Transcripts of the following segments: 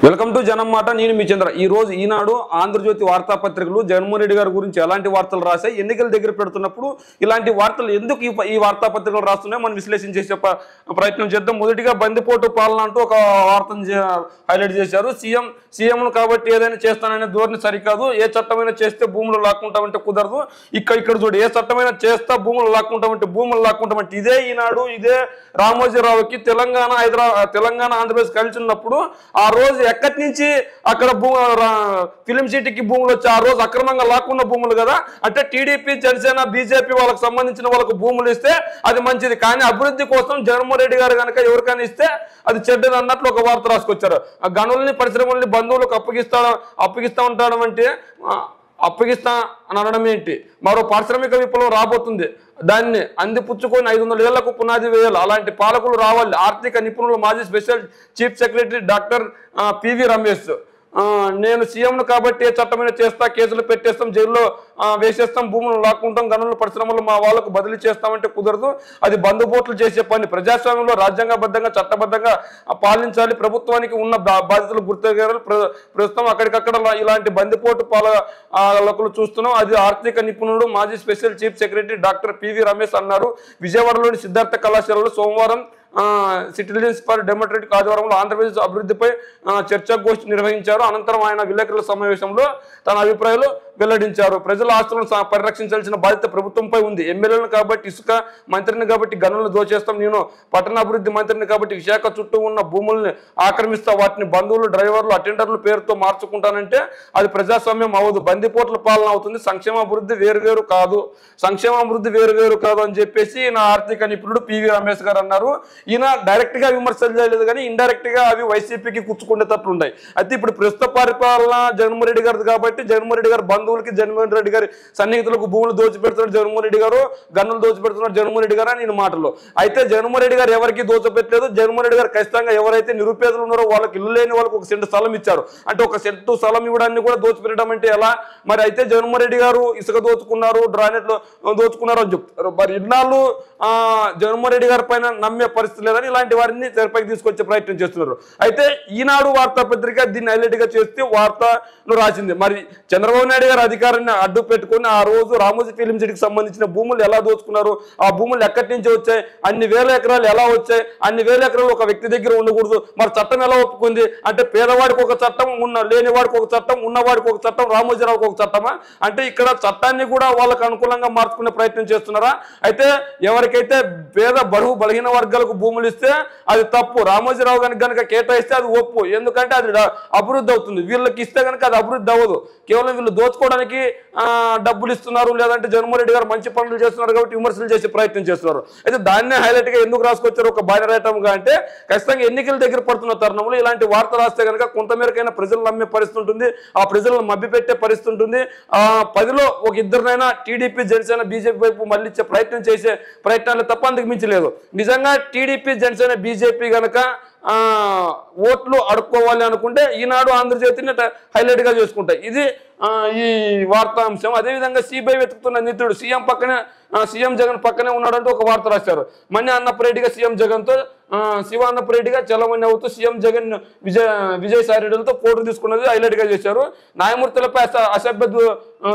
Welcome to జనం మాట. నేను మీ చంద్ర. ఈ రోజు ఈనాడు ఆంధ్రజ్యోతి వార్తాపత్రికలు జగన్మోహన్ రెడ్డి గారి గురించి ఎలాంటి వార్తలు రాశాయి, ఎన్నికల దగ్గర పెడుతున్నప్పుడు ఇలాంటి వార్తలు ఎందుకు ఈ వార్తాపత్రికలు రాస్తున్నాయి మనం విశ్లేషణ చేసే ప్రయత్నం చేద్దాం. మొదటిగా బందిపోటు పాలన అంటూ ఒక వార్తను హైలైట్ చేశారు. సీఎంను కాబట్టి ఏదైనా చేస్తాననే ధోరణి సరికాదు, ఏ చట్టమైనా చేస్తే భూములు లాక్కుంటామంటే కుదరదు. ఇక్కడ చూడు, ఏ చట్టమైనా చేస్తా భూములు లాక్కుంటామంటే ఇదే ఈనాడు, ఇదే రామోజీరావుకి తెలంగాణ ఆంధ్రప్రదేశ్ కలిసి ఉన్నప్పుడు ఆ రోజు ఎక్కడి నుంచి అక్కడ ఫిలిం సిటీకి భూములు వచ్చి ఆ రోజు అక్రమంగా లాక్కున్న భూములు కదా. అంటే టీడీపీ, జనసేన, బీజేపీ వాళ్ళకి సంబంధించిన వాళ్ళకు భూములు ఇస్తే అది మంచిది, కానీ అభివృద్ధి కోసం జగన్మోహన్ రెడ్డి గారు కనుక ఎవరికైనా ఇస్తే అది చెడ్డది అన్నట్లు ఒక వార్త రాసుకొచ్చారు. ఆ గనుల్ని, పరిశ్రమల్ని బంధువులకు అప్పగిస్తా ఉంటాడు అంటే అప్పగిస్తా అని అనడం ఏంటి? మరో పారిశ్రామిక విప్లవం రాబోతుంది, దాన్ని అందిపుచ్చుకొని 500 ఏళ్లకు పునాది వేయాలి. అలాంటి పాలకులు రావాలి. ఆర్థిక నిపుణులు మాజీ special chief secretary doctor PV Ramesh, నేను సీఎంను కాబట్టి ఏ చట్టమైన చేస్తా, కేసులు పెట్టేస్తాం, జైల్లో వేసేస్తాం, భూములు లాక్కుంటాం, గనుల పరిశ్రమలు మా వాళ్ళకు బదిలీ చేస్తామంటే కుదరదు. అది బంధుపోట్లు చేసే పని. ప్రజాస్వామ్యంలో రాజ్యాంగబద్ధంగా, చట్టబద్ధంగా పాలించాలి. ప్రభుత్వానికి ఉన్న బాధ్యతలు గుర్తెరగాలి. ప్రస్తుతం అక్కడికక్కడ ఇలాంటి బందిపోటు పాలకులు చూస్తున్నాం. అది ఆర్థిక నిపుణుడు మాజీ special chief secretary doctor PV Ramesh అన్నారు. విజయవాడలోని సిద్ధార్థ కళాశాలలో సోమవారం సిటిజన్స్ ఫర్ డెమోక్రటిక్ ఆధ్వర్యంలో ఆంధ్రప్రదేశ్ అభివృద్ధిపై చర్చాగోష్ఠి నిర్వహించారు. అనంతరం ఆయన విలేకరుల సమావేశంలో తన అభిప్రాయాలు వెల్లడించారు. ప్రజల ఆస్తులను పరిరక్షించాల్సిన బాధ్యత ప్రభుత్వంపై ఉంది. ఎమ్మెల్యేలను కాబట్టి ఇసుక మంత్రిని కాబట్టి గనులను దోచేస్తాం, నేను పట్టణాభివృద్ధి మంత్రిని కాబట్టి విశాఖ చుట్టూ ఉన్న భూముల్ని ఆక్రమిస్తా, వాటిని బంధువులు, డ్రైవర్లు, అటెండర్లు పేరుతో మార్చుకుంటానంటే అది ప్రజాస్వామ్యం అవ్వదు, బందిపోట్ల పాలన అవుతుంది. సంక్షేమాభివృద్ధి వేరువేరు కాదు అని చెప్పేసి నా ఆర్థిక నిపుణుడు పివి రమేష్ గారు అన్నారు. ఈయన డైరెక్ట్ గా విమర్శలు చేయలేదు, కానీ ఇండైరెక్ట్ గా అవి వైసీపీకి కూర్చుకునేటట్లున్నాయి. అయితే ఇప్పుడు ప్రస్తుత పరిపాలన జగన్మోహన్ రెడ్డి గారిది కాబట్టి జగన్మోహన్ రెడ్డి గారు బంధువులకి, జగన్మోహన్ రెడ్డి గారి సన్నిహితులకు భూములు దోచిపెడుతున్నాడు జగన్మోహన్ రెడ్డి గారు, గన్నులు దోచిపెడుతున్నాడు జగన్మోహన్ రెడ్డి గారు అని నేను మాటలు. అయితే జగన్మోహన్ రెడ్డి గారు ఎవరికి దోచిపెట్టలేదు. జగన్మోహన్ రెడ్డి గారు ఖచ్చితంగా ఎవరైతే నిరుపేదలు ఉన్నారో వాళ్ళకి ఇల్లు లేని వాళ్ళకి 1 సెంటు స్థలం ఇచ్చారు. అంటే 1 సెంటు స్థలం ఇవ్వడాన్ని కూడా దోచిపెట్టడం అంటే ఎలా? మరి అయితే జగన్మోహన్ రెడ్డి గారు ఇసుక దోచుకున్నారు, డ్రైనేట్లు దోచుకున్నారు అని చెప్తారు. మరి ఇన్నాళ్ళు జగన్మోహన్ రెడ్డి గారి పైన నమ్మే పరిస్థితి లేదని ఇలాంటి వారిని తెరపైకి తీసుకొచ్చే ప్రయత్నం చేస్తున్నారు. అయితే ఈనాడు వార్తాపత్రిక దీన్ని హైలైట్ గా చేస్తే వార్తను రాసింది. మరి చంద్రబాబు నాయుడు గారు అధికారాన్ని అడ్డు పెట్టుకుని ఆ రోజు రామోజీ ఫిలిం సిటీకి సంబంధించిన భూములు ఎలా దోచుకున్నారు, ఆ భూములు ఎక్కడి నుంచి వచ్చాయి, అన్ని వేల ఎకరాలు ఎలా వచ్చాయి, అన్ని వేల ఎకరాలు ఒక వ్యక్తి దగ్గర ఉండకూడదు, మరి చట్టం ఎలా ఒప్పుకుంది అంటే పేదవాడికి ఒక చట్టం, లేనివాడికి ఒక చట్టం, ఉన్నవాడికి ఒక చట్టం, రామోజీరావుకి ఒక చట్టమా? అంటే ఇక్కడ చట్టాన్ని కూడా వాళ్ళకు అనుకూలంగా మార్చుకునే ప్రయత్నం చేస్తున్నారా? అయితే ఎవరికైతే పేద బడుగు బలహీన వర్గాలకు భూములు ఇస్తే అది తప్పు, రామోజీరావు కనుక కేటాయిస్తే అది ఒప్పు, ఎందుకంటే అది అభివృద్ధి అవుతుంది. వీళ్ళకి ఇస్తే కనుక అది అభివృద్ధి అవ్వదు. కేవలం వీళ్ళు దోచుకోవడానికి డబ్బులు ఇస్తున్నారు, లేదంటే జగన్మోహన్ రెడ్డి గారు మంచి పనులు చేస్తున్నారు కాబట్టి విమర్శలు చేసే ప్రయత్నం చేస్తున్నారు. అయితే దాన్నే హైలైట్ గా ఎందుకు రాసుకొచ్చారు ఒక బ్యానర్ ఐటమ్ గా అంటే ఖచ్చితంగా ఎన్నికల దగ్గర పడుతున్న తరుణంలో ఇలాంటి వార్త రాస్తే కనుక కొంతమేరకైనా ప్రజలు నమ్మే పరిస్థితి ఉంటుంది, ఆ ప్రజలను మభ్యపెట్టే పరిస్థితి ఉంటుంది. 10లో ఒక ఇద్దరినైనా టీడీపీ, జనసేన, బీజేపీ వైపు మళ్ళించే ప్రయత్నం చేసే ప్రయత్నాలు తప్ప అందుకు మించలేదు. నిజంగా టీడీపీ, జనసేన, బీజేపీ గనక ఓట్లు అడుక్కోవాలి అనుకుంటే ఈనాడు ఆంధ్రజ్యోతిని హైలైట్ గా చేసుకుంటాయి. ఇది ఈ వార్తాంశం. అదేవిధంగా సిబిఐ వెతుకుతున్న నిధుడు సీఎం జగన్ పక్కనే ఉన్నాడంటూ ఒక వార్త రాశారు. మన్ని అన్నపరెడ్డిగా సీఎం జగన్ తో శివ అన్నపరెడ్డిగా చలమణి అవుతూ సీఎం జగన్ విజయసాయి రెడ్డిలతో పోటీ తీసుకున్నది హైలైట్ గా చేశారు. న్యాయమూర్తులపై అసభ్య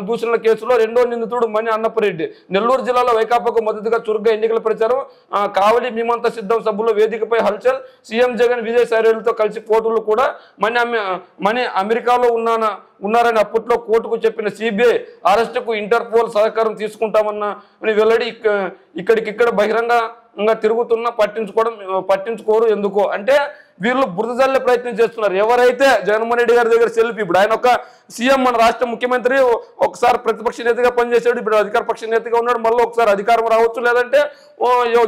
దూషణల కేసులో 2వ నిందితుడు మన్ని అన్నపరెడ్డి. నెల్లూరు జిల్లాలో వైకాపాకు మద్దతుగా చురుగ్గా ఎన్నికల ప్రచారం. కావలి మేమంతా సిద్ధం సభలో వేదికపై హల్చల్. సీఎం జగన్ విజయసాయి రెడ్డిలతో కలిసి ఫోటోలు కూడా. మణి అమెరికాలో ఉన్నారని అప్పట్లో కోర్టుకు చెప్పిన సిబిఐ అరెస్టుకు ఇంటర్పోల్ సహకారం తీసుకుంటామన్న వెల్లడి. ఇక్కడికిక్కడ బహిరంగంగా తిరుగుతున్నా పట్టించుకోరు ఎందుకో అంటే వీళ్ళు బురద జల్లే ప్రయత్నం చేస్తున్నారు. ఎవరైతే జగన్మోహన్ రెడ్డి గారి దగ్గర సెల్ఫీ, ఇప్పుడు ఆయన ఒక సీఎం, మన రాష్ట్ర ముఖ్యమంత్రి, ఒకసారి ప్రతిపక్ష నేతగా పనిచేశాడు, ఇప్పుడు అధికార పక్ష నేతగా ఉన్నాడు, మళ్ళీ ఒకసారి అధికారం రావచ్చు, లేదంటే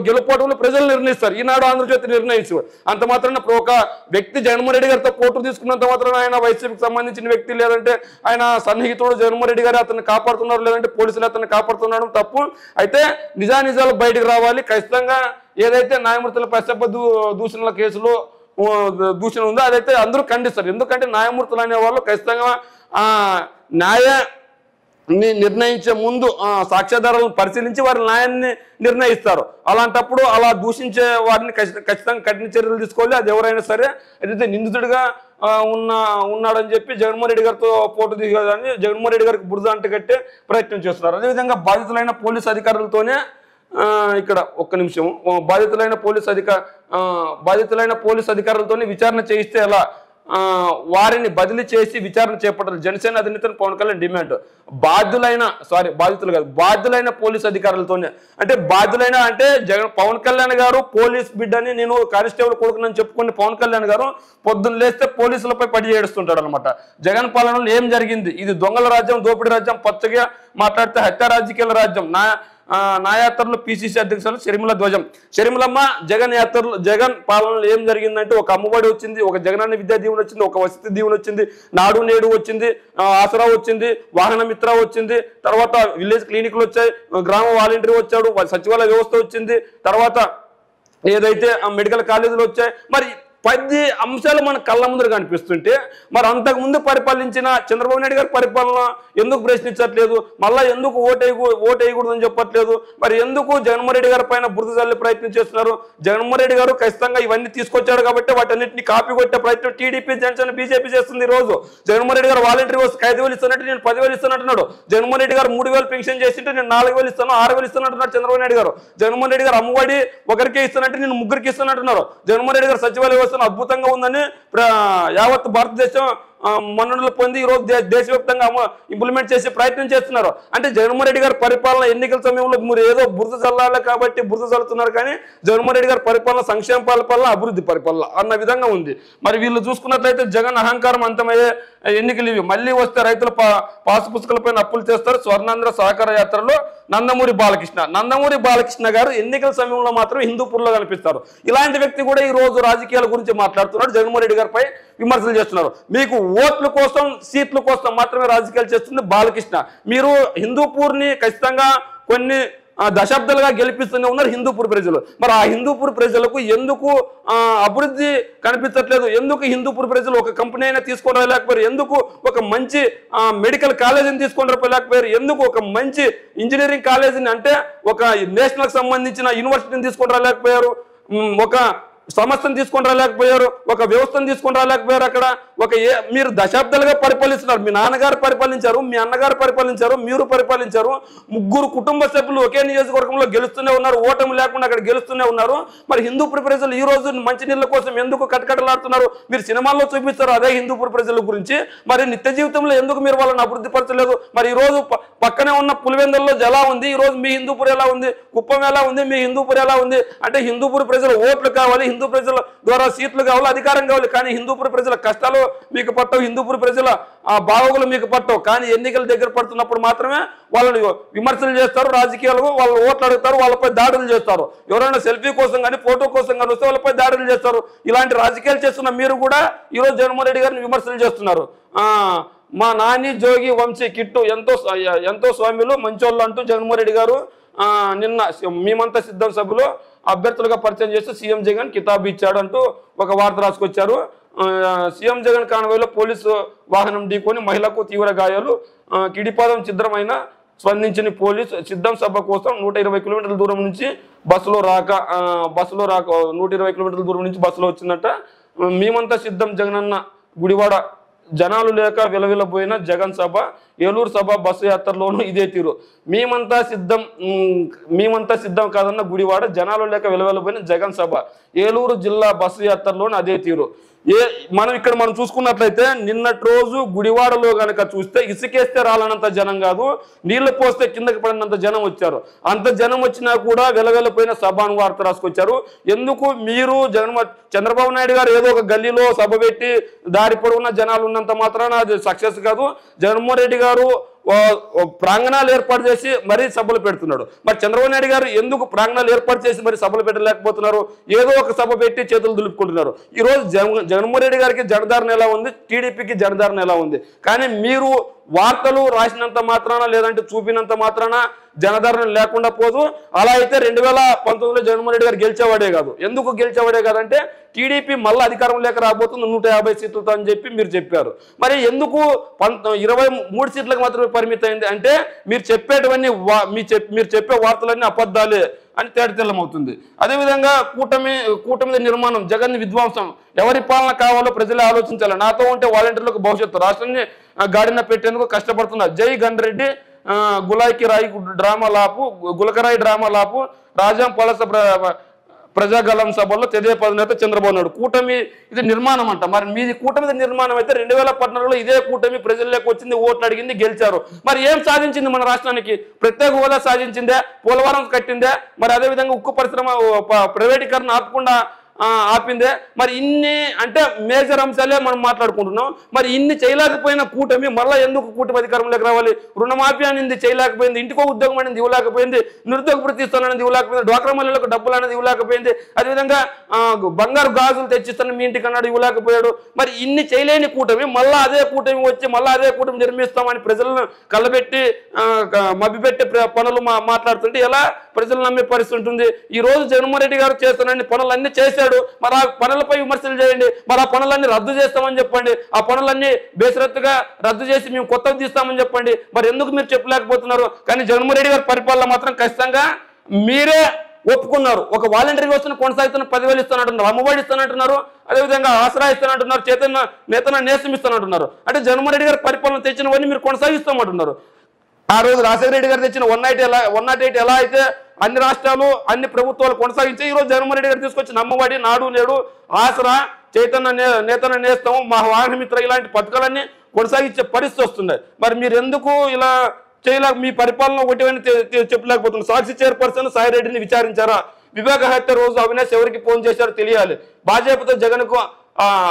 గెలుపోవడంలో ప్రజలు నిర్ణయిస్తారు. ఈనాడు ఆంధ్రజ్యోతి నిర్ణయించారు. అంత మాత్రాన ఒక వ్యక్తి జగన్మోహన్ రెడ్డి గారితో పోటీ తీసుకున్నంత మాత్రాన ఆయన వైసీపీకి సంబంధించిన వ్యక్తి, లేదంటే ఆయన సన్నిహితుడు జగన్మోహన్ రెడ్డి గారు అతన్ని కాపాడుతున్నారు, లేదంటే పోలీసులు అతన్ని కాపాడుతున్నాడు తప్పు. అయితే నిజాలు బయటకు రావాలి. ఖచ్చితంగా ఏదైతే న్యాయమూర్తులపై అసభ్య దూషణల కేసులో దూషణ ఉందో అదైతే అందరూ ఖండిస్తారు. ఎందుకంటే న్యాయమూర్తులు అనే వాళ్ళు ఖచ్చితంగా నిర్ణయించే ముందు సాక్ష్యాధారాలను పరిశీలించి వారి న్యాయాన్ని నిర్ణయిస్తారు. అలాంటప్పుడు అలా దూషించే వారిని ఖచ్చితంగా కఠిన చర్యలు తీసుకోవాలి. అది ఎవరైనా సరే. అయితే నిందితుడిగా ఉన్నాడని చెప్పి జగన్మోహన్ రెడ్డి గారితో పోటు దిగదని జగన్మోహన్ రెడ్డి గారికి బురద అంటగట్టే ప్రయత్నం చేస్తున్నారు. అదేవిధంగా బాధితులైన పోలీసు అధికారులతోనే ఇక్కడ ఒక్క నిమిషం బాధితులైన పోలీసు అధికారులతోనే విచారణ చేయిస్తే ఎలా వారిని బదిలీ చేసి విచారణ చేపట్టాలి జనసేన అధినేత పవన్ కళ్యాణ్ డిమాండ్. బాధ్యులైన పోలీసు అధికారులతోనే అంటే పవన్ కళ్యాణ్ గారు పోలీస్ బిడ్ అని నేను కానిస్టేబుల్ కొడుకునని చెప్పుకుని పవన్ కళ్యాణ్ గారు పొద్దున్న లేస్తే పోలీసులపై పడి ఏడుస్తుంటాడు అనమాట. జగన్ పాలనలో ఏం జరిగింది, ఇది దొంగల రాజ్యం, దోపిడీ రాజ్యం, పచ్చగా మాట్లాడితే హత్య రాజకీయాల రాజ్యం. నా యాత్రలో పిసిసి అధ్యక్షులు షర్మిల ధ్వజం. షర్మిలమ్మ జగన్ పాలనలో ఏం జరిగిందంటే ఒక అమ్మఒడి వచ్చింది, ఒక జగనన్న విద్యా దీవెన వచ్చింది, ఒక వసతి దీవెన వచ్చింది, నాడు నేడు వచ్చింది, ఆసరా వచ్చింది, వాహన మిత్ర వచ్చింది, తర్వాత విలేజ్ క్లినిక్లు వచ్చాయి, గ్రామ వాలంటీర్ వచ్చాడు, సచివాలయ వ్యవస్థ వచ్చింది, తర్వాత ఏదైతే మెడికల్ కాలేజీలు వచ్చాయి. మరి 10 అంశాలు మన కళ్ళ ముందర కనిపిస్తుంటే మరి అంతకుముందు పరిపాలించిన చంద్రబాబు నాయుడు గారి పరిపాలన ఎందుకు ప్రశ్నించట్లేదు, మళ్ళీ ఎందుకు ఓటేయకూడదని చెప్పట్లేదు, మరి ఎందుకు జగన్మోహన్ రెడ్డి గారి పైన బురద చల్లే ప్రయత్నం చేస్తున్నారు? జగన్మోహన్ రెడ్డి గారు ఖచ్చితంగా ఇవన్నీ తీసుకొచ్చాడు కాబట్టి వాటన్నింటినీ కాపీ కొట్టే ప్రయత్నం టీడీపీ జనసేన బీజేపీ చేస్తుంది. ఈ రోజు జగన్మోహన్ రెడ్డి గారు వాలంటీర్ వస్తే 5,000 ఇస్తానంటే నేను 10,000 ఇస్తానంటున్నాడు. జగన్మోహన్ రెడ్డి గారు 3,000 పెన్షన్ చేసింటే నేను 4,000 ఇస్తాను, 6,000 ఇస్తానంటున్నాడు చంద్రబాబు నాయుడు గారు. జగన్మోహన్ రెడ్డి గారు అమ్మఒడి ఒకరికే ఇస్తానంటే నేను 3 ఇస్తానంటున్నారు. జగన్మోహన్ రెడ్డి గారు సచివాలయ వ్యవస్థ అద్భుతంగా ఉందని యావత్ భారతదేశం మన్ననలు పొంది ఈరోజు దేశవ్యాప్తంగా ఇంప్లిమెంట్ చేసే ప్రయత్నం చేస్తున్నారు. అంటే జగన్మోహన్ రెడ్డి గారి పరిపాలన ఎన్నికల సమయంలో మీరు ఏదో బురద చల్లాలి కాబట్టి బురద చల్లుతున్నారు, కానీ జగన్మోహన్ రెడ్డి గారి పరిపాలన సంక్షేమ పరిపాలన, అభివృద్ధి పరిపాలన అన్న విధంగా ఉంది. మరి వీళ్ళు చూసుకున్నట్లయితే జగన్ అహంకారం అంతమయ్యే ఎన్నికలు ఇవి. మళ్ళీ వస్తే రైతుల పాసు పుస్తకాలపైన అప్పులు చేస్తారు. స్వర్ణాంధ్ర సహకార యాత్రలో నందమూరి బాలకృష్ణ గారు ఎన్నికల సమయంలో మాత్రం హిందూపూర్లో కనిపిస్తారు. ఇలాంటి వ్యక్తి కూడా ఈ రోజు రాజకీయాల గురించి మాట్లాడుతున్నాడు, జగన్మోహన్ రెడ్డి గారిపై విమర్శలు చేస్తున్నారు. మీకు ఓట్ల కోసం సీట్ల కోసం మాత్రమే రాజకీయాలు చేస్తుంది బాలకృష్ణ. మీరు హిందూపూర్ని ఖచ్చితంగా కొన్ని దశాబ్దాలుగా గెలిపిస్తూనే ఉన్నారు హిందూపూర్ ప్రజలు. మరి ఆ హిందూపూర్ ప్రజలకు ఎందుకు అభివృద్ధి కనిపించట్లేదు? ఎందుకు హిందూపూర్ ప్రజలు ఒక కంపెనీ అయినా తీసుకొని రాలేకపోయారు? ఎందుకు ఒక మంచి మెడికల్ కాలేజీని తీసుకొని రాలేకపోయారు? ఎందుకు ఒక మంచి ఇంజనీరింగ్ కాలేజీని అంటే ఒక నేషనల్కి సంబంధించిన యూనివర్సిటీని తీసుకొని రాలేకపోయారు? ఒక సంస్థను తీసుకొని రాలేకపోయారు, ఒక వ్యవస్థను తీసుకొని రాలేకపోయారు. అక్కడ మీరు దశాబ్దాలుగా పరిపాలిస్తున్నారు. మీ నాన్నగారు పరిపాలించారు, మీ అన్నగారు పరిపాలించారు, మీరు పరిపాలించారు. 3 కుటుంబ సభ్యులు ఒకే నియోజకవర్గంలో గెలుస్తూనే ఉన్నారు, ఓటమి లేకుండా అక్కడ గెలుస్తూనే ఉన్నారు. మరి హిందూపూర్ ప్రజలు ఈ రోజు మంచినీళ్ళ కోసం ఎందుకు కటకటలాడుతున్నారు? మీరు సినిమాల్లో చూపిస్తారు అదే హిందూపూర్ ప్రజల గురించి, మరి నిత్య జీవితంలో ఎందుకు మీరు వాళ్ళని అభివృద్ధి పరచలేదు? మరి ఈ రోజు పక్కనే ఉన్న పులివెందుల్లో ఎలా ఉంది, ఈ రోజు మీ హిందూపూర్ ఎలా ఉంది, కుప్పం ఎలా ఉంది, మీ హిందూపూర్ ఎలా ఉంది? అంటే హిందూపూర్ ప్రజల ఓట్లు కావాలి, హిందూ ప్రజల ద్వారా సీట్లు కావాలి, అధికారం కావాలి, కానీ హిందూపూర్ ప్రజల కష్టాలు మీకు పట్టవు, హిందూపూర్ ప్రజల బాగోగులు మీకు పట్టవు. కానీ ఎన్నికల దగ్గర పడుతున్నప్పుడు మాత్రమే వాళ్ళని విమర్శలు చేస్తారు, రాజకీయాలు వాళ్ళు ఓట్లు అడుగుతారు, వాళ్ళపై దాడులు చేస్తారు. ఎవరైనా సెల్ఫీ కోసం కానీ ఫోటో కోసం కానీ వస్తే వాళ్ళపై దాడులు చేస్తారు. ఇలాంటి రాజకీయాలు చేస్తున్న మీరు కూడా ఈరోజు జగన్మోహన్ రెడ్డి గారిని విమర్శలు చేస్తున్నారు. మా నాని జోగి వంశీ కిట్టు ఎంతో స్వామిలు మంచోళ్ళు అంటూ జగన్మోహన్ రెడ్డి గారు నిన్న మేమంతా సిద్ధం సభలో అభ్యర్థులుగా పరిచయం చేస్తూ సీఎం జగన్ కితాబు ఇచ్చాడంటూ ఒక వార్త రాసుకొచ్చారు. సీఎం జగన్ కాన్వాయ్లో పోలీసు వాహనం ఢీకొని మహిళకు తీవ్ర గాయాలు, కిడిపాదం ఛిద్రమైన స్పందించిన పోలీసు. సిద్ధం సభ కోసం 120 కిలోమీటర్ల దూరం నుంచి బస్సులో రాక 120 కిలోమీటర్ల దూరం నుంచి బస్సులో వచ్చిందట. మేమంతా సిద్ధం జగనన్న గుడివాడ జనాలు లేక విలవిలపోయిన జగన్ సభ, ఏలూరు సభ బస్సు యాత్రలోనూ ఇదే తీరు. మేమంతా సిద్ధం కాదన్న గుడివాడ జనాలు లేక విలవిలపోయిన జగన్ సభ, ఏలూరు జిల్లా బస్సు యాత్రలోనూ అదే తీరు. మనం చూసుకున్నట్లయితే నిన్నటి రోజు గుడివాడలో గనక చూస్తే ఇసుకేస్తే రాలనంత జనం కాదు, నీళ్లు పోస్తే కిందకి పడినంత జనం వచ్చారు. అంత జనం వచ్చినా కూడా వెలవెలపోయిన సభను వార్త రాసుకొచ్చారు. ఎందుకు మీరు చంద్రబాబు నాయుడు గారు ఏదో ఒక గల్లీలో సభ పెట్టి దారి పొడవున జనాలు ఉన్నంత మాత్రాన అది సక్సెస్ కాదు. జగన్మోహన్ రెడ్డి గారు ప్రాంగణాలు ఏర్పాటు చేసి మరీ సభలు పెడుతున్నాడు. మరి చంద్రబాబు నాయుడు గారు ఎందుకు ప్రాంగణాలు ఏర్పాటు చేసి మరి సభలు పెట్టలేకపోతున్నారు? ఏదో ఒక సభ పెట్టి చేతులు దులుపుకుంటున్నారు. ఈరోజు జగన్మోహన్ రెడ్డి గారికి జనధారణ ఎలా ఉంది, టీడీపీకి జనధారణ ఎలా ఉంది? కానీ మీరు వార్తలు రాసినంత మాత్రాన లేదంటే చూపినంత మాత్రాన జనధారణ లేకుండా పోదు. అలా అయితే 2019లో జగన్మోహన్ రెడ్డి గారు గెలిచేవాడే కాదు. ఎందుకు గెలిచేవాడే కాదంటే టీడీపీ మళ్ళీ అధికారం లేక రాబోతుంది 150 సీట్లతో అని చెప్పి మీరు చెప్పారు. మరి ఎందుకు 23 సీట్లకు మాత్రమే పరిమితమైంది అంటే మీరు చెప్పేటివన్నీ మీరు చెప్పే వార్తలన్నీ అబద్ధాలే అని తేటతెల్లమవుతుంది. అదేవిధంగా కూటమి నిర్మాణం, జగన్ విధ్వంసం, ఎవరి పాలన కావాలో ప్రజలే ఆలోచించాలి. నాతో ఉంటే వాలంటీర్లకు భవిష్యత్తు, రాష్ట్రాన్ని గాడిన పెట్టేందుకు కష్టపడుతున్నారు. జై గన్రెడ్డి, గులకరాయి డ్రామా లాపు, రాజాం పలస ప్రజాగలం సభల్లో తెదేపా అధినేత చంద్రబాబు నాయుడు. కూటమి ఇది నిర్మాణం అంట. మరి మీది కూటమి నిర్మాణం అయితే 2014లో ఇదే కూటమి ప్రజల్లోకి వచ్చింది, ఓట్లు అడిగింది, గెలిచారు. మరి ఏం సాధించింది మన రాష్ట్రానికి? ప్రత్యేక హోదా సాధించిందే, పోలవరం కట్టిందే, మరి అదేవిధంగా ఉక్కు పరిశ్రమ ప్రైవేటీకరణ ఆపకుండా ఆపిందే. మరి ఇన్ని అంటే మేజర్ అంశాలే మనం మాట్లాడుకుంటున్నాం. మరి ఇన్ని చేయలేకపోయిన కూటమి మళ్ళీ ఎందుకు కూటమి అధికారంలోకి రావాలి? రుణమాఫీ అనేది చేయలేకపోయింది, ఇంటికో ఉద్యోగం అనేది ఇవ్వలేకపోయింది, నిరుద్యోగ వృత్తి అనేది ఇవ్వలేకపోయింది, డ్వాక్రా మహిళలకు డబ్బులు అనేది ఇవ్వలేకపోయింది, అదేవిధంగా బంగారు గాజులు తెచ్చిస్తాను మీ ఇంటికి అన్నాడు, ఇవ్వలేకపోయాడు. మరి ఇన్ని చేయలేని కూటమి మళ్ళీ అదే కూటమి వచ్చి మళ్ళీ అదే కూటమి నిర్మిస్తామని ప్రజలను కళ్ళబెట్టి మభ్యపెట్టే పనులు మాట్లాడుతుంటే ఎలా ప్రజలు నమ్మే పరిస్థితి ఉంటుంది? ఈ రోజు జగన్మోహన్ రెడ్డి గారు చేస్తున్న పనులన్నీ చేశాడు. మరి ఆ పనులపై విమర్శలు చేయండి, మరి ఆ పనులన్నీ రద్దు చేస్తామని చెప్పండి, ఆ పనులన్నీ బేసరత్తుగా రద్దు చేసి మేము కొత్తవి తీస్తామని చెప్పండి. మరి ఎందుకు మీరు చెప్పలేకపోతున్నారు? కానీ జగన్మోహన్ రెడ్డి గారి పరిపాలన మాత్రం ఖచ్చితంగా మీరే ఒప్పుకున్నారు. ఒక వాలంటరీ వ్యవస్థను కొనసాగుతున్న 10,000 ఇస్తానంటున్నారు, అమ్మఒడి ఇస్తానంటున్నారు, అదేవిధంగా ఆసరా ఇస్తానంటున్నారు, నేతన నేస్తం ఇస్తానంటున్నారు. అంటే జగన్మోహన్ రెడ్డి గారి పరిపాలన తెచ్చినవన్నీ మీరు కొనసాగిస్తామంటున్నారు. ఆ రోజు రాజశేఖర రెడ్డి గారు తెచ్చిన 108 ఎలా అయితే అన్ని రాష్ట్రాలు అన్ని ప్రభుత్వాలు కొనసాగించి ఈ రోజు జగన్మోహన్ రెడ్డి గారు తీసుకొచ్చిన అమ్మఒడి, నాడు నేడు, ఆసరా, నేతన నేస్తం, మా వాహనమిత్ర ఇలాంటి పథకాలన్నీ కొనసాగించే పరిస్థితి వస్తుంది. మరి మీరు ఎందుకు ఇలా చేయలేక మీ పరిపాలన ఒకటి చెప్పలేకపోతున్నారు? సాక్షి చైర్పర్సన్ సాయిరెడ్డిని విచారించారా? వివేక హత్య రోజు అవినాష్ ఎవరికి ఫోన్ చేశారో తెలియాలి. భాజపాతో జగన్కు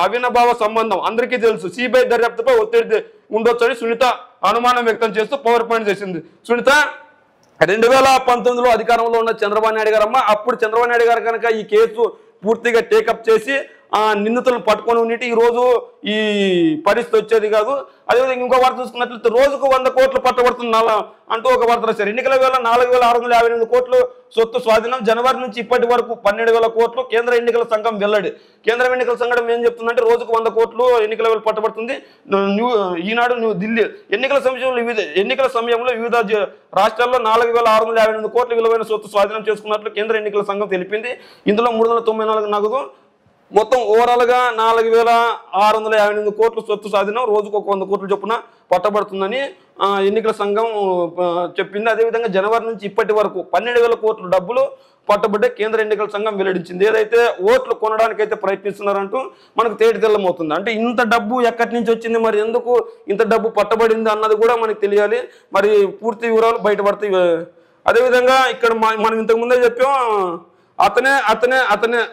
అవినాభావ సంబంధం అందరికీ తెలుసు. సిబిఐ దర్యాప్తుపై ఒత్తిడి ఉండొచ్చని సునీత అనుమానం వ్యక్తం చేస్తూ పవర్ పాయింట్ చేసింది. సునీత 2019లో అధికారంలో ఉన్న చంద్రబాబు నాయుడు గారు అమ్మ, అప్పుడు చంద్రబాబు నాయుడు గారు కనుక ఈ కేసు పూర్తిగా టేకప్ చేసి నిందితులను పట్టుకొని ఉండి ఈ రోజు ఈ పరిస్థితి వచ్చేది కాదు. అదేవిధంగా ఇంకో వార్త చూసుకున్నట్లయితే రోజుకు 100 కోట్లు పట్టబడుతుంది అంటూ ఒక వార్త రాశారు. ఎన్నికల వేళ 4,658 కోట్లు సొత్తు స్వాధీనం, జనవరి నుంచి ఇప్పటి వరకు 12,000 కోట్లు కేంద్ర ఎన్నికల సంఘం వెల్లడి. కేంద్ర ఎన్నికల సంఘం ఏం చెప్తుందంటే రోజుకు 100 కోట్లు ఎన్నికల వేళ పట్టబడుతుంది. ఈనాడు ఢిల్లీ ఎన్నికల సమయంలో వివిధ రాష్ట్రాల్లో 4,658 కోట్ల విలువైన సొత్తు స్వాధీనం చేసుకున్నట్లు కేంద్ర ఎన్నికల సంఘం తెలిపింది. ఇందులో 394 నగదు, మొత్తం ఓవరాల్గా 4,658 కోట్లు సొత్తు స్వాధీనం, రోజుకు ఒక 100 కోట్లు చొప్పున పట్టబడుతుందని ఎన్నికల సంఘం చెప్పింది. అదేవిధంగా జనవరి నుంచి ఇప్పటి వరకు 12,000 కోట్ల డబ్బులు పట్టబడ్డే కేంద్ర ఎన్నికల సంఘం వెల్లడించింది. ఏదైతే ఓట్లు కొనడానికైతే ప్రయత్నిస్తున్నారంటూ మనకు తేటతెల్లమవుతుంది. అంటే ఇంత డబ్బు ఎక్కడి నుంచి వచ్చింది, మరి ఎందుకు ఇంత డబ్బు పట్టబడింది అన్నది కూడా మనకు తెలియాలి. మరి పూర్తి వివరాలు బయటపడతాయి. అదేవిధంగా ఇక్కడ మనం ఇంతకు ముందే చెప్పాం, అతనే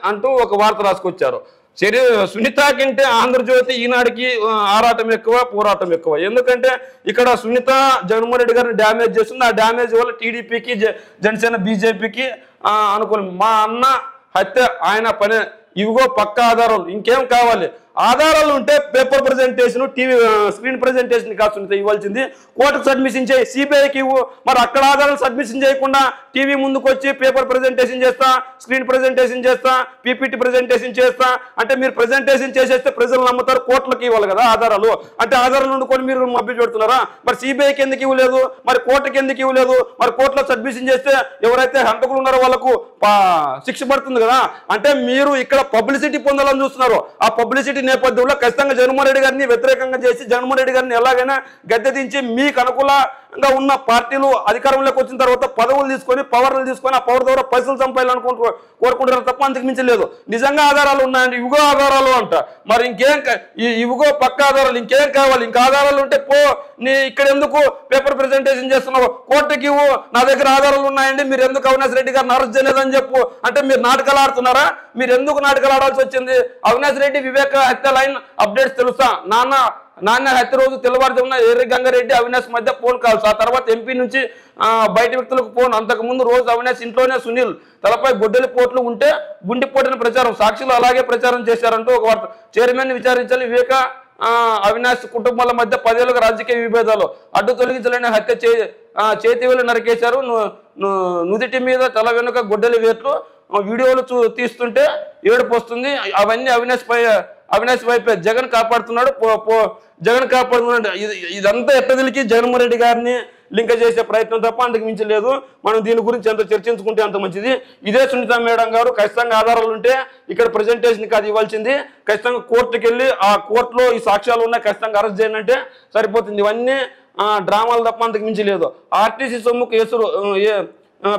అంటూ ఒక వార్త రాసుకొచ్చారు. సునీత కంటే ఆంధ్రజ్యోతి ఈనాడికి ఆరాటం ఎక్కువ, పోరాటం ఎక్కువ. ఎందుకంటే ఇక్కడ సునీత జగన్మోహన్ రెడ్డి గారిని డ్యామేజ్ చేస్తుంది. ఆ డ్యామేజ్ వల్ల టీడీపీకి, జనసేన, బీజేపీకి అనుకూలం. మా అన్న హత్య ఆయన పనే, ఇవిగో పక్క ఆధారాలు, ఇంకేం కావాలి? ఆధారాలు ఉంటే paper presentation, TV screen presentation కాదు సునీత ఇవ్వాల్సింది. కోర్టుకు సబ్మిషన్ చేయి, సిబిఐకి ఇవ్వు. మరి అక్కడ ఆధారాలు సబ్మిషన్ చేయకుండా టీవీ ముందుకు వచ్చి పేపర్ ప్రజెంటేషన్ చేస్తా, స్క్రీన్ ప్రజెంటేషన్ చేస్తా, పీపీటీ ప్రజెంటేషన్ చేస్తా అంటే మీరు ప్రజెంటేషన్ చేసేస్తే ప్రజలు నమ్ముతారు, కోర్టులకు ఇవ్వాలి కదా ఆధారాలు. అంటే ఆధారాలు ఉండుకొని మీరు మభ్య పెడుతున్నారా? మరి సిబిఐకి ఎందుకు ఇవ్వలేదు, మరి కోర్టుకి ఎందుకు ఇవ్వలేదు? మరి కోర్టులో సబ్మిషన్ చేస్తే ఎవరైతే హంతకులు ఉన్నారో వాళ్ళకు శిక్ష పడుతుంది కదా. అంటే మీరు ఇక్కడ పబ్లిసిటీ పొందాలని చూస్తున్నారు. ఆ పబ్లిసిటీ నేపథ్యంలో ఖచ్చితంగా జగన్మోహన్ రెడ్డి గారిని వ్యతిరేకంగా చేసి జగన్మోహన్ రెడ్డి గారిని ఎలాగైనా గద్దె దించి మీకు అనుకూలంగా ఉన్న పార్టీలు అధికారంలోకి వచ్చిన తర్వాత పదవులు తీసుకొని, పవర్లు తీసుకొని, ఆ పవర్ ద్వారా పైసలు సంపాదాలనుకుంటూ కోరుకుంటారు తప్ప అంతకు మించలేదు. నిజంగా ఆధారాలు ఉన్నాయండి, ఇవిగో ఆధారాలు అంట. మరి ఇంకేం ఇవిగో పక్క ఆధారాలు, ఇంకేం కావాలి? ఇంకా ఆధారాలు ఉంటే పో, నీ ఇక్కడ ఎందుకు పేపర్ ప్రజెంటేషన్ చేస్తున్నావు? కోర్టుకి ఇవ్వు, నా దగ్గర ఆధారాలు ఉన్నాయండి, మీరు ఎందుకు అవినాష్ రెడ్డి గారిని అరెస్ట్ చేయలేదని చెప్పు. అంటే మీరు నాటకాలు ఆడుతున్నారా? మీరు ఎందుకు నాటకాలు ఆడాల్సి వచ్చింది? అవినాష్ రెడ్డి వివేక హత్య లైన్ అప్డేట్స్ తెలుసా? నాన్న హత్య రోజు తెల్లవారుజామున ఎర్రి గంగారెడ్డి అవినాష్ మధ్య ఫోన్ కాల్స్, ఆ తర్వాత ఎంపీ నుంచి బయట వ్యక్తులకు ఫోన్. అంతకుముందు రోజు అవినాష్ ఇంట్లోనే సునీల్ తలపై గొడ్డలి పోట్లు ఉంటే గుండెపోటున ప్రచారం, సాక్షులు అలాగే ప్రచారం చేశారంటూ ఒక వార్త. చైర్మన్ విచారించాలి, వివేక అవినాష్ కుటుంబాల మధ్య 10 ఏళ్ళుగా రాజకీయ విభేదాలు, అడ్డు తొలగించలేని హత్య చేతివేలు నరికేశారు, నుదిటి మీద తల వెనుక గొడ్డలి వేట్లు, వీడియోలు తీస్తుంటే ఏడుపు వస్తుంది, అవన్నీ అవినాష్ వైపే, జగన్ కాపాడుతున్నాడు జగన్ కాపాడుతున్నాడు. ఇదంతా ఎట్టదిలికి జగన్మోహన్ రెడ్డి గారిని లింక్ చేసే ప్రయత్నం తప్ప అంతకు మించి లేదు. మనం దీని గురించి ఎంత చర్చించుకుంటే అంత మంచిది. ఇదే సునీత మేడం గారు ఖచ్చితంగా ఆధారాలు ఉంటే ఇక్కడ ప్రజెంటేషన్ కాదు ఇవ్వాల్సింది, ఖచ్చితంగా కోర్టుకి వెళ్ళి ఆ కోర్టులో ఈ సాక్ష్యాలు ఉన్నాయి ఖచ్చితంగా అరెస్ట్ చేయండి అంటే సరిపోతుంది. ఇవన్నీ డ్రామాలు తప్ప అంతకు మించి లేదు. ఆర్టీసీ సొమ్ముకు ఎసురు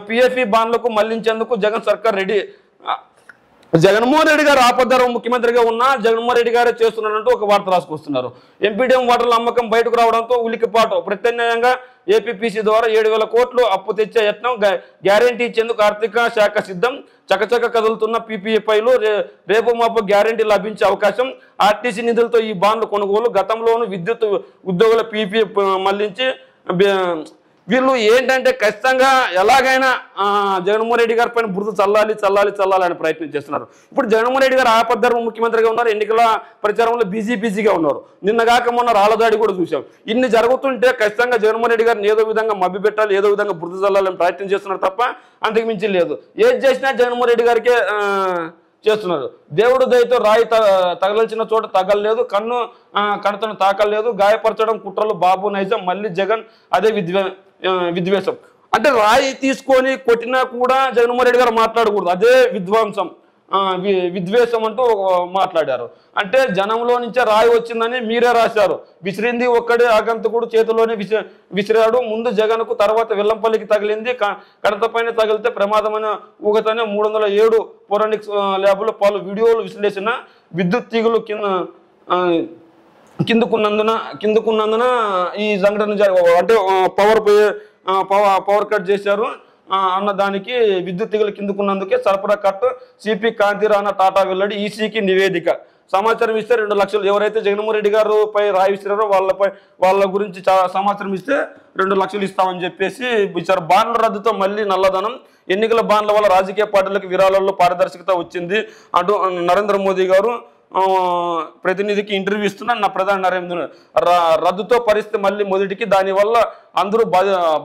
పిఎఫ్ఈ బాండ్లకు మళ్లించేందుకు జగన్ సర్కార్ రెడీ. జగన్మోహన్ రెడ్డి గారు ఆపద్దరం ముఖ్యమంత్రిగా ఉన్నా జగన్మోహన్ రెడ్డి గారే చేస్తున్నారంటూ ఒక వార్త రాసుకొస్తున్నారు. ఎంపీడీఎం ఓటర్ల అమ్మకం బయటకు రావడంతో ఉలికిపాటు, ప్రత్యామ్నాయంగా ఏపీపీసీ ద్వారా 7,000 కోట్లు అప్పు తెచ్చే యత్నం, గ్యారెంటీ ఇచ్చేందుకు ఆర్థిక శాఖ సిద్ధం, చకచక కదులుతున్న పీపీఎఫ్ఐలు, రేపు మాపు గ్యారెంటీ లభించే అవకాశం, ఆర్టీసీ నిధులతో ఈ బాండ్ల కొనుగోలు, గతంలోనూ విద్యుత్ ఉద్యోగుల పీపీఎఫ్ మళ్లించి వీళ్ళు ఏంటంటే ఖచ్చితంగా ఎలాగైనా జగన్మోహన్ రెడ్డి గారి పైన బురద చల్లాలి అని ప్రయత్నం చేస్తున్నారు. ఇప్పుడు జగన్మోహన్ రెడ్డి గారు ఆపద్ధర్మ ముఖ్యమంత్రిగా ఉన్నారు, ఎన్నికల ప్రచారంలో బిజీగా ఉన్నారు. నిన్నగాక మొన్న రాళ్ళదాడి కూడా చూసాం. ఇన్ని జరుగుతుంటే ఖచ్చితంగా జగన్మోహన్ రెడ్డి గారిని ఏదో విధంగా మభ్య పెట్టాలి, ఏదో విధంగా బురద చల్లాలని ప్రయత్నం చేస్తున్నారు తప్ప అంతకు మించి లేదు. ఏది చేసినా జగన్మోహన్ రెడ్డి గారికే చేస్తున్నారు. దేవుడు దయతో రాయి తగలాల్సిన చోట తగలలేదు, కణతను తాకలేదు, గాయపరచడం కుట్రలు బాబు నైజం, మళ్ళీ జగన్ అదే విద్వేషం. అంటే రాయి తీసుకొని కొట్టినా కూడా జగన్మోహన్ రెడ్డి గారు మాట్లాడకూడదు, అదే విద్వేషం అంటూ మాట్లాడారు. అంటే జనంలో నుంచే రాయి వచ్చిందని మీరే రాశారు, విసిరింది ఒక్కడే ఆగంతకుడు చేతిలోనే విసిరాడు, ముందు జగన్కు తర్వాత వెల్లంపల్లికి తగిలింది, కడతపైన తగిలితే ప్రమాదమైన ఊగతనే 307 ఫోరెన్సిక్ ల్యాబ్లో పలు వీడియోలు విశ్లేషణ, విద్యుత్ తీగులు కిందకున్నందున ఈ సంఘటన అంటే పవర్ కట్ చేశారు అన్న దానికి, విద్యుత్ తీగలు కిందకున్నందుకే సరఫరా కట్, సిపి కాంతి రాణా టాటా వెల్లడి, ఈసీకి నివేదిక. సమాచారం ఇస్తే 2 లక్షలు, ఎవరైతే జగన్మోహన్ రెడ్డి గారు పై రాయి విసిరారో వాళ్ళ గురించి సమాచారం ఇస్తే 2 లక్షలు ఇస్తామని చెప్పేసి ఇచ్చారు. బాండ్ల రద్దుతో మళ్ళీ నల్లధనం, ఎన్నికల బాండ్ల వల్ల రాజకీయ పార్టీలకు విరాళాల్లో పారదర్శకత వచ్చింది అంటూ నరేంద్ర మోదీ గారు ప్రతినిధికి ఇంటర్వ్యూ ఇస్తున్నా. నా ప్రధాని నరేంద్ర రద్దుతో పరిస్థితి మళ్ళీ మొదటికి, దానివల్ల అందరూ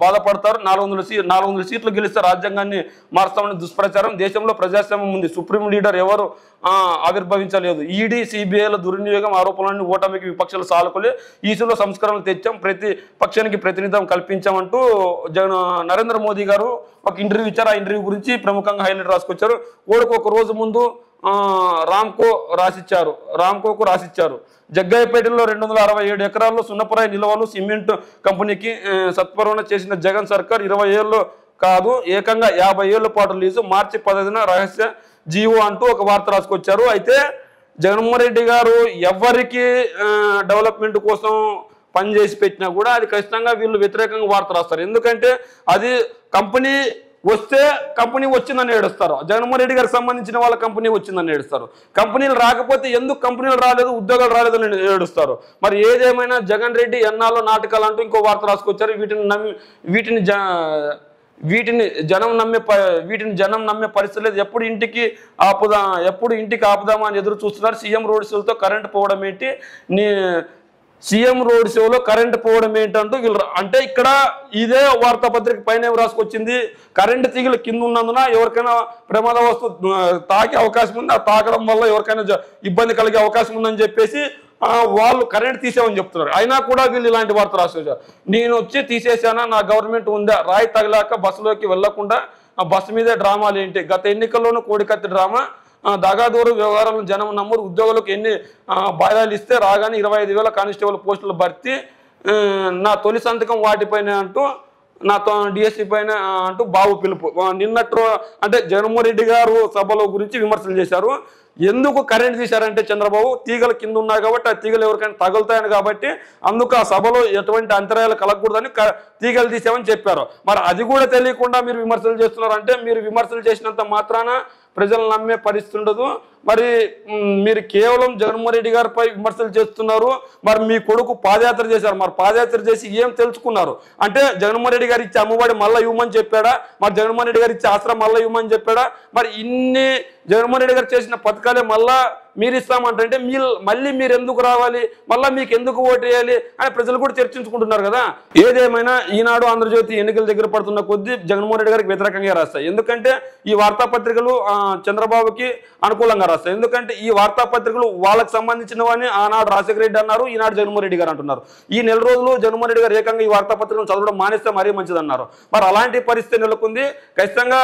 బాధపడతారు, 400 సీట్లు గెలిస్తే రాజ్యాంగాన్ని మారుస్తామని దుష్ప్రచారం, దేశంలో ప్రజాస్వామ్యం ఉంది, సుప్రీం లీడర్ ఎవరు ఆవిర్భవించలేదు, ఈడీ సిబిఐల దుర్వినియోగం ఆరోపణలన్నీ ఓటమికి విపక్షాలు సానుకూలే, ఈసీలో సంస్కరణలు తెచ్చాం, ప్రతి పక్షానికి ప్రతినిధం కల్పించామంటూ నరేంద్ర మోదీ గారు ఒక ఇంటర్వ్యూ ఇచ్చారు. ఆ ఇంటర్వ్యూ గురించి ప్రముఖంగా హైలైట్ రాసుకొచ్చారు. కోడికి ఒక రోజు ముందు రామ్కోకు రాసిచ్చారు. జగ్గాయపేటలో 267 ఎకరాల్లో సున్నపురాయి నిల్వలు సిమెంట్ కంపెనీకి సత్వరణ చేసిన జగన్ సర్కార్ 20 ఏళ్ళు కాదు ఏకంగా 50 ఏళ్ల పాటు లీజు, మార్చి 15న రహస్య జీవో అంటూ ఒక వార్త రాసుకొచ్చారు. అయితే జగన్మోహన్ రెడ్డి గారు ఎవరికి డెవలప్మెంట్ కోసం పనిచేసి పెట్టినా కూడా అది ఖచ్చితంగా వీళ్ళు వ్యతిరేకంగా వార్త రాస్తారు. ఎందుకంటే అది కంపెనీ వస్తే కంపెనీ వచ్చిందని ఏడుస్తారు, జగన్మోహన్ రెడ్డి గారికి సంబంధించిన వాళ్ళ కంపెనీ వచ్చిందని ఏడుస్తారు, కంపెనీలు రాకపోతే ఎందుకు కంపెనీలు రాలేదు ఉద్యోగాలు రాలేదని ఏడుస్తారు. మరి ఏదేమైనా జగన్ రెడ్డి ఎన్నాళ్ళు నాటకాలు అంటూ ఇంకో వార్త రాసుకొచ్చారు. వీటిని జనం నమ్మే పరిస్థితి లేదు, ఎప్పుడు ఇంటికి ఆపుదామా అని ఎదురు చూస్తున్నారు. సీఎం రోడ్ షోలతో కరెంట్ పోవడం ఏంటి, సీఎం రోడ్ షోలో కరెంట్ పోవడం ఏంటంటూ వీళ్ళు అంటే ఇక్కడ ఇదే వార్తాపత్రిక పైన రాసుకొచ్చింది. కరెంటు తీగలు కింద ఉన్నందున ఎవరికైనా ప్రమాద వస్తువు తాకే అవకాశం ఉంది, ఆ తాకడం వల్ల ఎవరికైనా ఇబ్బంది కలిగే అవకాశం ఉందని చెప్పేసి వాళ్ళు కరెంట్ తీసేవని చెప్తున్నారు. అయినా కూడా వీళ్ళు ఇలాంటి వార్త రాసుకొచ్చారు. నేను వచ్చి తీసేసానా, నా గవర్నమెంట్ ఉందా, రాయి తగిలాక బస్సులోకి వెళ్లకుండా బస్సు మీదే డ్రామాలు ఏంటి, గత ఎన్నికల్లోనూ కోడికత్తి డ్రామా, దగాదూరు వ్యవహారాలను జనం నమ్ముడు, ఉద్యోగులకు ఎన్ని బాధ్యాలు ఇస్తే రాగానే 25,000 కానిస్టేబుల్ పోస్టులు భర్తీ, నా తొలి సంతకం వాటిపైన అంటూ నాతో డిఎస్సీ పైన అంటూ బాబు పిలుపు. నిన్నట్టు అంటే జగన్మోహన్ రెడ్డి గారు సభలో గురించి విమర్శలు చేశారు. ఎందుకు కరెంట్ తీశారంటే చంద్రబాబు తీగలు కింద ఉన్నాయి కాబట్టి ఆ తీగలు ఎవరికైనా తగులుతాయని కాబట్టి అందుకు ఆ సభలో ఎటువంటి అంతరాయాలు కలగకూడదని తీగలు తీసామని చెప్పారు. మరి అది కూడా తెలియకుండా మీరు విమర్శలు చేస్తున్నారు. అంటే మీరు విమర్శలు చేసినంత మాత్రాన ప్రజలు నమ్మే పరిస్థితి ఉండదు. మరి మీరు కేవలం జగన్మోహన్ రెడ్డి గారిపై విమర్శలు చేస్తున్నారు. మరి మీ కొడుకు పాదయాత్ర చేశారు, మరి పాదయాత్ర చేసి ఏం తెలుసుకున్నారు? అంటే జగన్మోహన్ రెడ్డి గారు ఇచ్చే అమ్మఒడి మళ్ళీ ఇవ్వమని చెప్పాడా, మరి జగన్మోహన్ రెడ్డి గారు ఇచ్చే ఆశ్రమం మళ్ళీ ఇవ్వమని చెప్పాడా, మరి ఇన్ని జగన్మోహన్ రెడ్డి గారు చేసిన పథకాలే మళ్ళా మీరు ఇస్తామంటే మళ్ళీ మీరు ఎందుకు రావాలి, మళ్ళీ మీకు ఎందుకు ఓటు వేయాలి అని ప్రజలు కూడా చర్చించుకుంటున్నారు కదా. ఏదేమైనా ఈనాడు ఆంధ్రజ్యోతి ఎన్నికల దగ్గర పడుతున్న కొద్దీ జగన్మోహన్ రెడ్డి గారికి వ్యతిరేకంగా రాస్తాయి. ఎందుకంటే ఈ వార్తాపత్రికలు చంద్రబాబుకి అనుకూలంగా రాస్తాయి. ఎందుకంటే ఈ వార్తాపత్రికలు వాళ్ళకి సంబంధించిన వాడిని ఆనాడు రాజశేఖర రెడ్డి అన్నారు, ఈనాడు జగన్మోహన్ రెడ్డి గారు అంటున్నారు. ఈ నెల రోజులు జగన్మోహన్ రెడ్డి గారు ఏకంగా ఈ వార్తాపత్రికలను చదవడం మానేస్తే మరీ మంచిదన్నారు. మరి అలాంటి పరిస్థితి నెలకొంది. ఖచ్చితంగా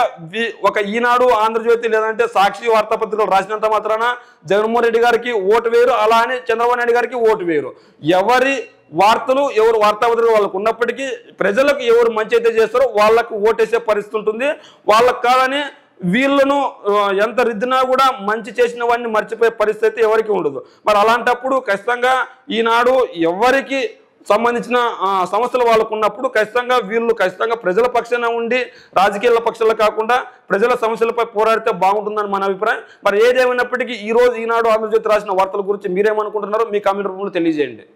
ఒక ఈనాడు ఆంధ్రజ్యోతి లేదంటే సాక్షి వార్తాపత్రికలు రాసినంత మాత్రాన జగన్మోహన్ రెడ్డి గారికి ఓటు వేరు, అలా అని చంద్రబాబు నాయుడు గారికి ఓటు వేరు. ఎవరి వార్తలు ఎవరు వార్తాపత్రికలు వాళ్ళకు ఉన్నప్పటికీ ప్రజలకు ఎవరు మంచి అయితే చేస్తారో వాళ్ళకు ఓటేసే పరిస్థితి ఉంటుంది. వాళ్ళకు కాదని వీళ్ళను ఎంత రిద్దినా కూడా మంచి చేసిన వాడిని మర్చిపోయే పరిస్థితి ఎవరికి ఉండదు. మరి అలాంటప్పుడు ఖచ్చితంగా ఈనాడు ఎవరికి సంబంధించిన సమస్యలు వాళ్ళకు ఉన్నప్పుడు ఖచ్చితంగా వీళ్ళు ప్రజల పక్షాన ఉండి రాజకీయాల పక్షాలు కాకుండా ప్రజల సమస్యలపై పోరాడితే బాగుంటుందని మన అభిప్రాయం. మరి ఏదేమైనప్పటికీ ఈ రోజు ఈనాడు ఆంధ్రజ్యోతి రాసిన వార్తల గురించి మీరేమనుకుంటున్నారో మీ కామెంట్ రూపంలో తెలియజేయండి.